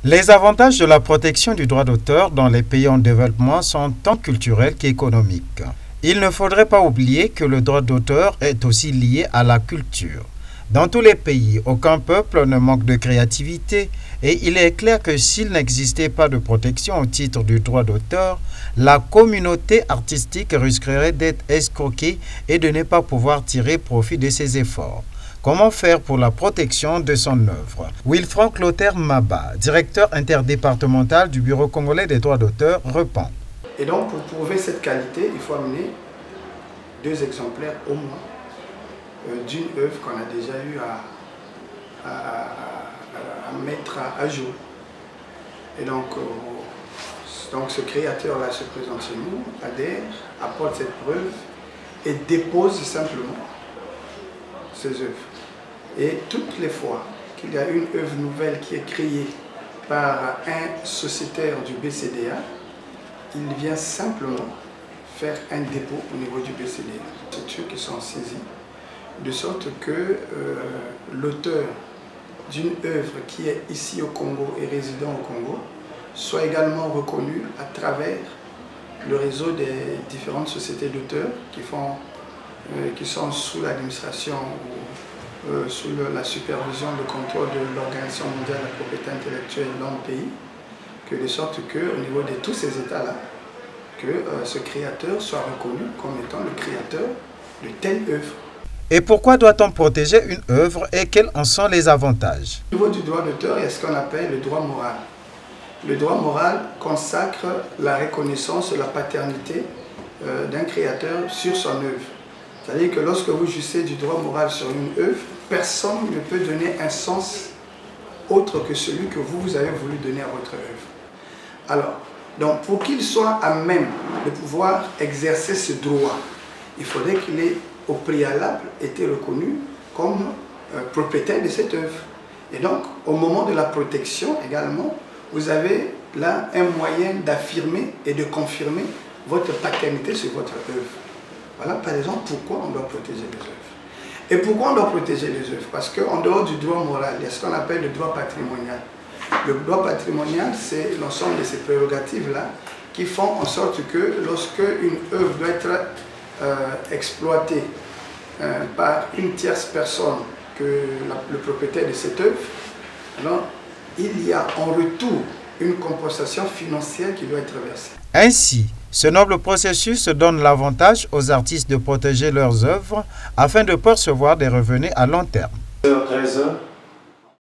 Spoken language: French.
Les avantages de la protection du droit d'auteur dans les pays en développement sont tant culturels qu'économiques. Il ne faudrait pas oublier que le droit d'auteur est aussi lié à la culture. Dans tous les pays, aucun peuple ne manque de créativité et il est clair que s'il n'existait pas de protection au titre du droit d'auteur, la communauté artistique risquerait d'être escroquée et de ne pas pouvoir tirer profit de ses efforts. Comment faire pour la protection de son œuvre? Wilfran Clotaire Maba, directeur interdépartemental du Bureau congolais des droits d'auteur, répond. Et donc, pour prouver cette qualité, il faut amener 2 exemplaires au moins d'une œuvre qu'on a déjà eu à mettre à jour. Et donc ce créateur-là se présente chez nous, adhère, apporte cette preuve et dépose simplement ses œuvres. Et toutes les fois qu'il y a une œuvre nouvelle qui est créée par un sociétaire du BCDA, il vient simplement faire un dépôt au niveau du BCDA. C'est eux qui sont saisis, de sorte que l'auteur d'une œuvre qui est ici au Congo et résident au Congo soit également reconnu à travers le réseau des différentes sociétés d'auteurs qui sont sous l'administration ou sous la supervision, le contrôle de l'Organisation mondiale de la propriété intellectuelle dans le pays, que de sorte qu'au niveau de tous ces états-là, que ce créateur soit reconnu comme étant le créateur de telle œuvre. Et pourquoi doit-on protéger une œuvre et quels en sont les avantages? Au niveau du droit d'auteur, il y a ce qu'on appelle le droit moral. Le droit moral consacre la reconnaissance de la paternité d'un créateur sur son œuvre. C'est-à-dire que lorsque vous jugez du droit moral sur une œuvre, personne ne peut donner un sens autre que celui que vous avez voulu donner à votre œuvre. Alors, donc pour qu'il soit à même de pouvoir exercer ce droit, il faudrait qu'il ait au préalable été reconnu comme propriétaire de cette œuvre. Et donc, au moment de la protection également, vous avez là un moyen d'affirmer et de confirmer votre paternité sur votre œuvre. Voilà par exemple pourquoi on doit protéger les œuvres. Et pourquoi on doit protéger les œuvres? Parce qu'en dehors du droit moral, il y a ce qu'on appelle le droit patrimonial. Le droit patrimonial, c'est l'ensemble de ces prérogatives-là qui font en sorte que lorsque une œuvre doit être exploitée par une tierce personne que le propriétaire de cette œuvre, alors il y a en retour une compensation financière qui doit être versée. Ainsi, ce noble processus donne l'avantage aux artistes de protéger leurs œuvres afin de percevoir des revenus à long terme. 13h.